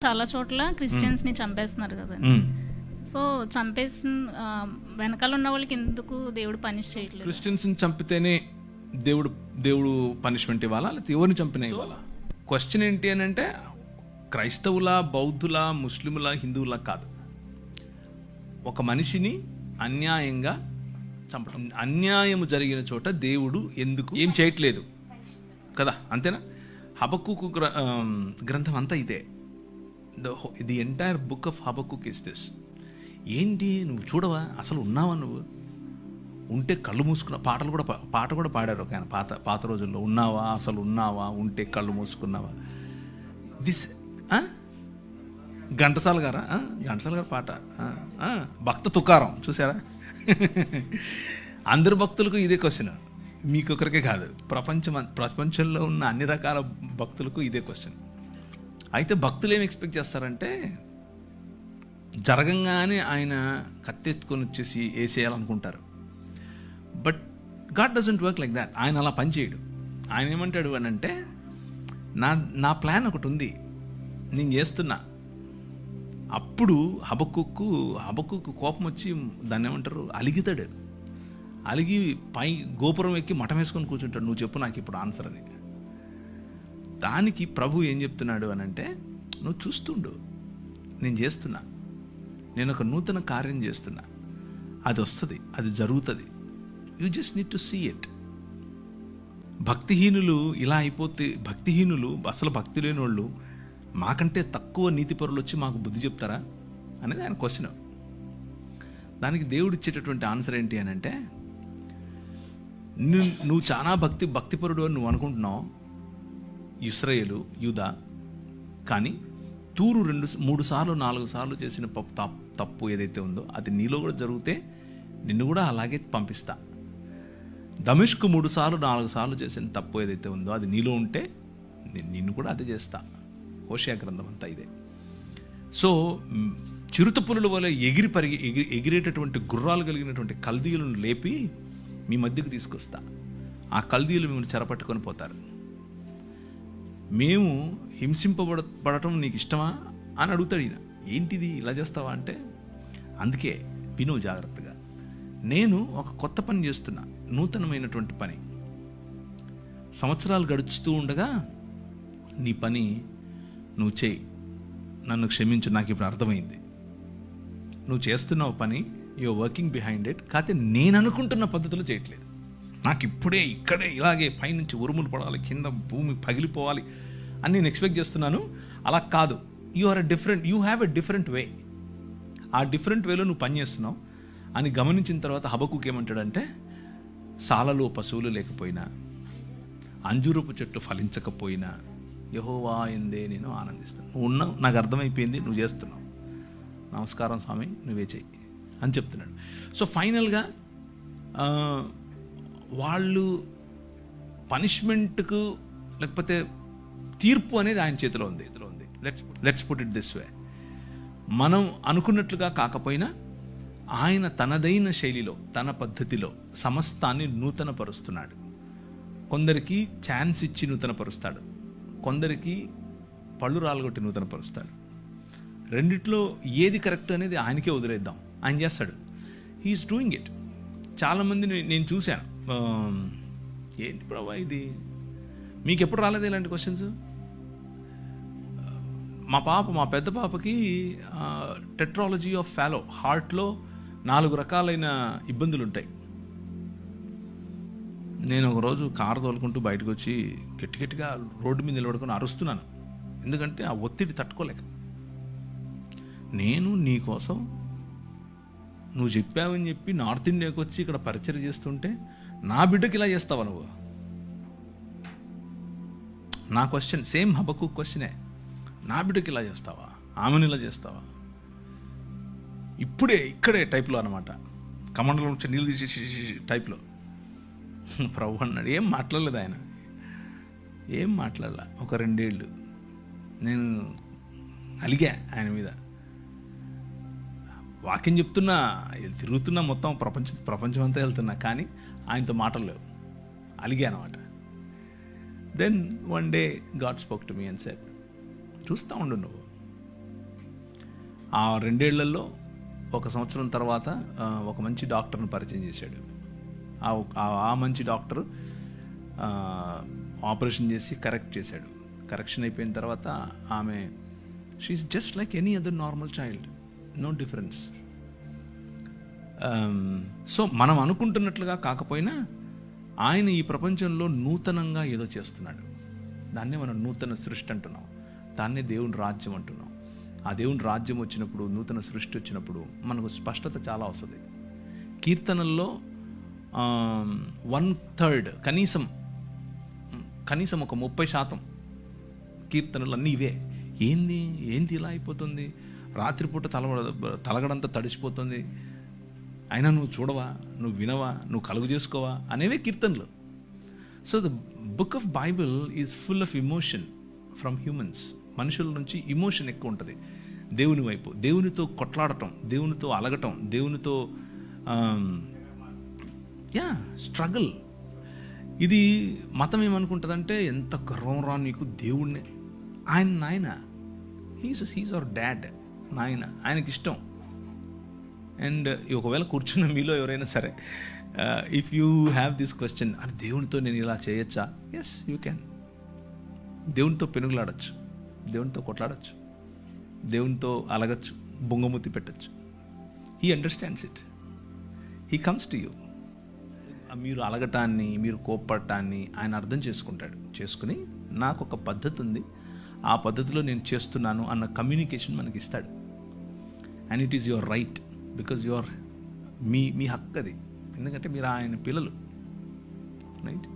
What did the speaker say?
చాలా చోట్ల క్రిస్టియన్స్ ని చంపేస్తున్నారు కదండి. సో చంపేసిన వెనకాల ఉన్న వాళ్ళకి ఎందుకు దేవుడు పనిష్ చేయట్లేదు? క్రిస్టియన్స్ ని చంపితేనే దేవుడు పనిష్మెంట్ ఇవ్వాలా, లేకపోతే ఎవరిని చంపినా ఇవ్వాలా? క్వశ్చన్ ఏంటి అని అంటే క్రైస్తవుల, బౌద్ధుల, ముస్లిముల, హిందువుల కాదు, ఒక మనిషిని అన్యాయంగా చంపడం. అన్యాయం జరిగిన చోట దేవుడు ఎందుకు ఏం చేయట్లేదు కదా, అంతేనా? హబక్కుకు గ్రంథం అంతా ఇదే. The entire book of Habakkuk is this. ఏంటి, నువ్వు చూడవా, అసలు ఉన్నావా? నువ్వు ఉంటే కళ్ళు మూసుకున్న పాట కూడా పాడారు ఒక ఆయన పాత రోజుల్లో. ఉన్నావా, అసలు ఉన్నావా, ఉంటే కళ్ళు మూసుకున్నావా? దిస్ ఘంటసాల గారు పాట, భక్త తుకారం చూసారా? అందరు భక్తులకు ఇదే క్వశ్చన్, మీకొకరికే కాదు, ప్రపంచంలో ఉన్న అన్ని రకాల భక్తులకు ఇదే క్వశ్చన్. అయితే భక్తులు ఏం ఎక్స్పెక్ట్ చేస్తారంటే జరగంగానే ఆయన కత్తెత్తుకొని వచ్చేసి వేసేయాలనుకుంటారు. But God doesn't work like that. ఆయన అలా పనిచేయడు. ఆయన ఏమంటాడు అని అంటే, నా ప్లాన్ ఒకటి ఉంది, నేను చేస్తున్నా. అప్పుడు హబక్కుకు కోపం వచ్చి దాన్ని ఏమంటారు, అలిగితాడు. అలిగి పై గోపురం ఎక్కి మఠం వేసుకొని కూర్చుంటాడు, నువ్వు చెప్పు నాకు ఇప్పుడు ఆన్సర్ అని. దానికి ప్రభు ఏం చెప్తున్నాడు అని అంటే, నువ్వు చూస్తుండు, నేను చేస్తున్నా, నేను ఒక నూతన కార్యం చేస్తున్నా, అది వస్తుంది, అది జరుగుతుంది, you just need to see it. భక్తిహీనులు ఇలా అయిపోతే, భక్తిహీనులు అసలు భక్తి లేని వాళ్ళు మాకంటే తక్కువ నీతిపరులు వచ్చి మాకు బుద్ధి చెప్తారా అనేది ఆయన క్వశ్చన్. దానికి దేవుడు ఇచ్చేటటువంటి ఆన్సర్ ఏంటి అని అంటే, నువ్వు చాలా భక్తిపరుడు అని నువ్వు అనుకుంటున్నావు ఇశ్రాయేలు, యూదా, కానీ తూరు 2-3 సార్లు 4 సార్లు చేసిన తప్పు ఏదైతే ఉందో అది నీలో కూడా జరిగితే నిన్ను కూడా అలాగే పంపిస్తా. దమిష్కు 3 సార్లు 4 సార్లు చేసిన తప్పు ఏదైతే ఉందో అది నీలో ఉంటే నిన్ను కూడా అదే చేస్తా. హోషేయ గ్రంథం అంతా ఇదే. సో చిరుత పులుల వల్ల ఎగిరేటటువంటి గుర్రాలు కలిగినటువంటి కల్దీయులను లేపి మీ మధ్యకు తీసుకొస్తా. ఆ కల్దీయులు మిమ్మల్ని చెరపట్టుకొని పోతారు. మేము హింసింపబడటం నీకు ఇష్టమా అని అడుగుతాడు ఈయన. ఏంటిది ఇలా చేస్తావా అంటే, అందుకే విను జాగ్రత్తగా, నేను ఒక కొత్త పని చేస్తున్నా, నూతనమైనటువంటి పని. సంవత్సరాలు గడుచుతూ ఉండగా నీ పని నువ్వు చేయి, నన్ను క్షమించు, నాకు ఇప్పుడు అర్థమైంది. నువ్వు చేస్తున్నావు పని, యూఆర్ వర్కింగ్ బిహైండ్ ఇట్, కాకపోతే నేను అనుకుంటున్న పద్ధతిలో చేయట్లేదు. నాకు ఇక్కడే ఇలాగే పైనుంచి ఉరుములు పడాలి, కింద భూమి పగిలిపోవాలి అని నేను ఎక్స్పెక్ట్ చేస్తున్నాను. అలా కాదు, you have a different way. ఆ డిఫరెంట్ వేలో నువ్వు పని చేస్తున్నావు అని గమనించిన తర్వాత హబక్కుకు ఏమంటాడంటే, సాలలో పశువులు లేకపోయినా, అంజూరపు చెట్టు ఫలించకపోయినా యెహోవా యందే నేను ఆనందిస్తాను. నువ్వు ఉన్నావు, నాకు అర్థమైపోయింది, నువ్వు చేస్తున్నావు, నమస్కారం స్వామి, నువ్వే చెయ్యి అని చెప్తున్నాడు. సో ఫైనల్గా వాళ్ళు పనిష్మెంట్కు లేకపోతే తీర్పు అనేది ఆయన చేతిలో ఉంది. Let's put it this way. మనం అనుకున్నట్లుగా కాకపోయినా ఆయన తనదైన శైలిలో, తన పద్ధతిలో సమస్తాన్ని నూతనపరుస్తున్నాడు. కొందరికి ఛాన్స్ ఇచ్చి నూతనపరుస్తాడు, కొందరికి పళ్ళు రాలగొట్టి నూతనపరుస్తాడు. రెండిట్లో ఏది కరెక్ట్ అనేది ఆయనకే వదిలేద్దాం, ఆయన చేస్తాడు. He's doing it. చాలామందిని నేను చూశాను, ఏంటి ప్రభా ఇది, మీకు ఎప్పుడు రాలేదు ఇలాంటి క్వశ్చన్స్? మా పెద్ద పాపకి టెట్రాలజీ ఆఫ్ ఫాలో, హార్ట్లో 4 రకాలైన ఇబ్బందులు ఉంటాయి. నేను ఒకరోజు కారు తోలుకుంటూ బయటకు వచ్చి గట్టిగా రోడ్డు మీద నిలబడుకొని అరుస్తున్నాను, ఎందుకంటే ఆ ఒత్తిడి తట్టుకోలేక. నేను నీ కోసం నువ్వు చెప్పావని చెప్పి నార్త్ ఇండియాకి వచ్చి ఇక్కడ పరిచయం చేస్తుంటే నా బిడ్డకి ఇలా చేస్తావా నువ్వు? నా క్వశ్చన్ సేమ్ హబక్కుక్ క్వశ్చనే. నా బిడ్డకి ఇలా చేస్తావా, ఆమెను ఇలా చేస్తావా? ఇక్కడే టైప్లో అనమాట, కమండలో వచ్చి నీళ్ళు తీసేసి టైప్లో. ప్రభు అన్నాడు, ఏం మాట్లాడలేదు ఆయన, ఏం మాట్లాడలా. ఒక 2 ఏళ్ళు నేను అలిగా ఆయన మీద. వాక్యం చెప్తున్నా, తిరుగుతున్నా, మొత్తం ప్రపంచం అంతా వెళ్తున్నా, కానీ ఆయనతో మాటలు లేవు, అలిగా అనమాట. Then one day God spoke to me and said, చూస్తూ ఉండు నువ్వు, ఆ 2 ఏళ్లలో 1 సంవత్సరం తర్వాత ఒక మంచి డాక్టర్ని పరిచయం చేశాడు. ఆ మంచి డాక్టర్ ఆపరేషన్ చేసి కరెక్ట్ చేశాడు. కరెక్షన్ అయిపోయిన తర్వాత ఆమె she's just like any other normal child, no difference. So మనం అనుకుంటున్నట్లుగా కాకపోయినా ఆయన ఈ ప్రపంచంలో నూతనంగా ఏదో చేస్తున్నాడు. దాన్నే మనం నూతన సృష్టి అంటున్నాం, దాన్నే దేవుని రాజ్యం అంటున్నాం. ఆ దేవుని రాజ్యం వచ్చినప్పుడు, నూతన సృష్టి వచ్చినప్పుడు మనకు స్పష్టత చాలా వస్తుంది. కీర్తనల్లో 1/3 కనీసం ఒక 30% కీర్తనలు అన్నీ ఇవే. ఏంది ఇలా అయిపోతుంది, రాత్రిపూట తలగడంతా తడిసిపోతుంది, అయినా నువ్వు చూడవా, నువ్వు వినవా, నువ్వు కలుగు చేసుకోవా అనేవే కీర్తనలు. So the book of Bible is full of emotion from humans. మనుషుల నుంచి ఇమోషన్ ఎక్కువ ఉంటుంది దేవుని వైపు. దేవునితో కొట్లాడటం, దేవునితో అలగటం, దేవునితో స్ట్రగుల్. ఇది మతం ఏమనుకుంటుందంటే, ఎంత గర్వం రా నీకు, దేవుణ్ణి, ఆయన నాయన, హీస్ అవర్ డాడ్, నాయన, ఆయనకి ఇష్టం. అండ్ ఒకవేళ కూర్చున్న మీలో ఎవరైనా సరే, if you have this question, అని దేవునితో నేను ఇలా చేయొచ్చా? Yes, you can. దేవునితో పెనుగులాడచ్చు, దేవునితో కొట్లాడచ్చు, దేవునితో అలగచ్చు, బొంగమూతి పెట్టచ్చు. He understands it, he comes to you. మీరు అలగటాన్ని, మీరు కోప్పడటాన్ని ఆయన అర్థం చేసుకుని నాకు ఒక పద్ధతి ఉంది, ఆ పద్ధతిలో నేను చేస్తున్నాను అన్న కమ్యూనికేషన్ మనకి ఇస్తాడు. And it is your right, because మీ హక్కు అది, ఎందుకంటే మీరు ఆయన పిల్లలు, రైట్?